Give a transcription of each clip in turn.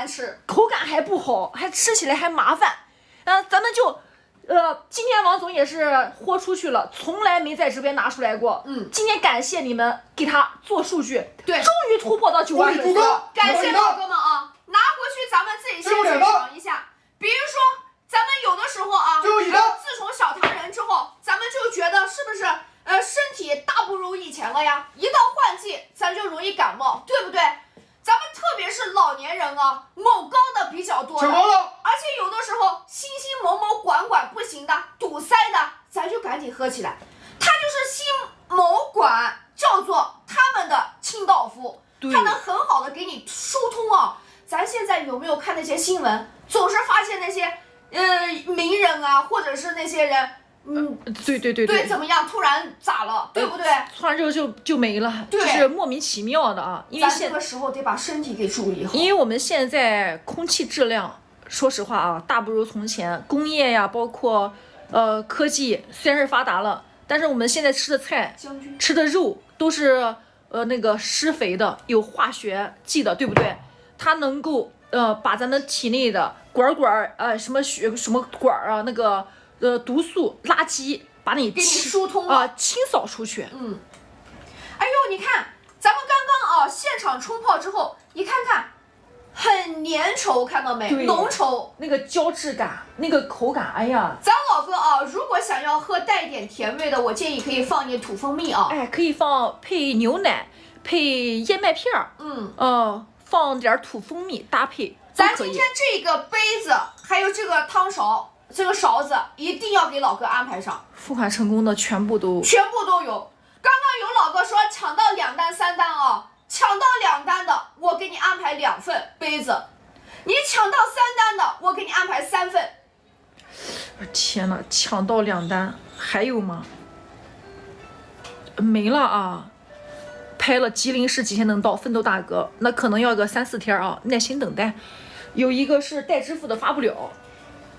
难吃，口感还不好，还吃起来还麻烦。咱们就，今天王总也是豁出去了，从来没在这边拿出来过。今天感谢你们给他做数据，对，终于突破到9万粉丝，感谢老哥们啊！拿回去咱们自己先去尝一下。比如说，咱们有的时候啊，自从小唐人之后，咱们就觉得是不是身体大不如以前了呀？一到换季，咱就容易感冒，对不对？咱们特别是老年人啊，某高的比较多的，而且有的时候心某管不行的，堵塞的，咱就赶紧喝起来。它就是心某管，叫做他们的清道夫，它能很好的给你疏通啊。咱现在有没有看那些新闻？总是发现那些名人啊，或者是那些人。对，怎么样？突然咋了？对不对？突然就没了，就是莫名其妙的啊。因为咱这个时候得把身体给注意好。因为我们现在空气质量，说实话啊，大不如从前。工业呀，包括科技虽然是发达了，但是我们现在吃的菜、吃的肉都是那个施肥的，有化学剂的，对不对？它能够把咱们体内的管什么血什么管啊那个。毒素垃圾把你给你疏通清扫出去。哎呦，你看咱们刚刚现场冲泡之后，你看看，很粘稠，看到没？浓稠，那个胶质感，那个口感，哎呀！咱老哥啊，如果想要喝带一点甜味的，我建议可以放一点土蜂蜜啊。可以放配牛奶，配燕麦片儿。放点土蜂蜜搭配。咱今天这个杯子还有这个汤勺。这个勺子一定要给老哥安排上，付款成功的全部都有。刚刚有老哥说抢到2单3单啊，抢到2单的我给你安排2份杯子，你抢到3单的我给你安排3份。天哪，抢到2单还有吗？没了啊！拍了吉林市几天能到？奋斗大哥，那可能要个3、4天啊，耐心等待。有一个是代支付的发不了。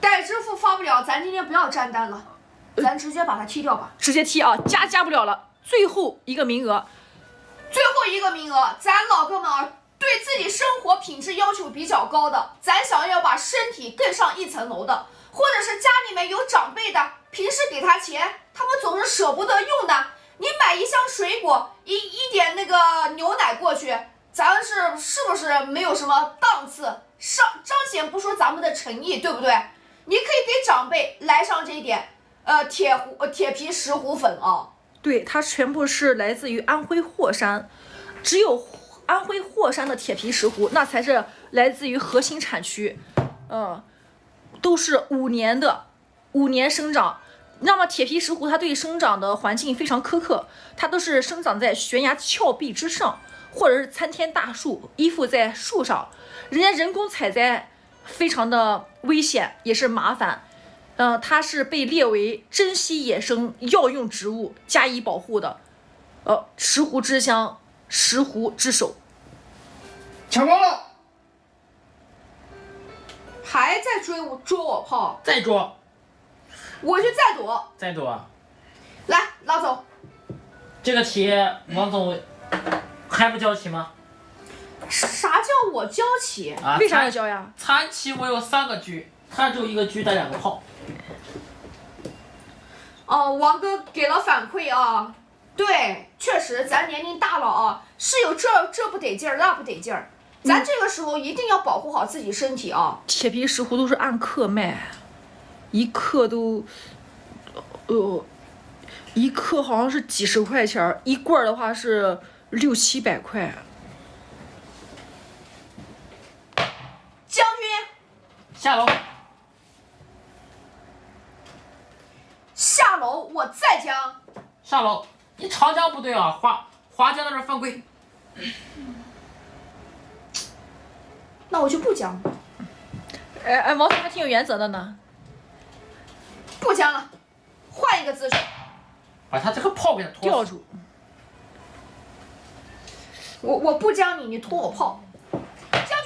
代支付发不了，咱今天不要占单了，咱直接把它踢掉吧。直接踢啊，加不了了，最后一个名额，咱老哥们啊，对自己生活品质要求比较高的，咱想要把身体更上一层楼的，或者是家里面有长辈的，平时给他钱，他们总是舍不得用的，你买一箱水果，一点那个牛奶过去，咱是不是没有什么档次，彰显不出咱们的诚意，对不对？你可以给长辈来上这一点，铁皮石斛粉啊。对，它全部是来自于安徽霍山，只有安徽霍山的铁皮石斛，那才是来自于核心产区，都是5年生长。那么铁皮石斛它对生长的环境非常苛刻，它都是生长在悬崖峭壁之上，或者是参天大树，依附在树上，人工采摘。非常的危险，也是麻烦，它是被列为珍稀野生药用植物加以保护的，石斛之乡，石斛之首。抢光了，还在捉我炮，再捉，我就再躲，来拉走。这个题王总还不交齐吗？啥叫我交齐？为啥要交呀？残棋我有3个车，他就1个车带2个炮。王哥给了反馈啊，对，确实咱年龄大了啊，是有这不得劲儿，那不得劲儿，咱这个时候一定要保护好自己身体啊。铁皮石斛都是按克卖，一克都，一克好像是几十块钱，一罐的话是600、700块。将军，下楼。下楼，我再将。下楼，你长江不对啊，华江那是犯规。那我就不将。王总还挺有原则的呢。不将了，换一个姿势。把他这个炮给他吊住。我不将你，你拖我炮。将军。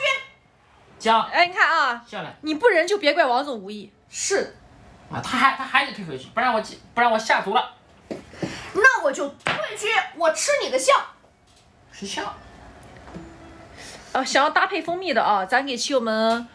将。你看啊，下来。你不仁就别怪王总无义。是。啊，他还得退回去，不然我下足了。那我就退去，我吃你的象。吃象。想要搭配蜂蜜的啊，咱给亲友们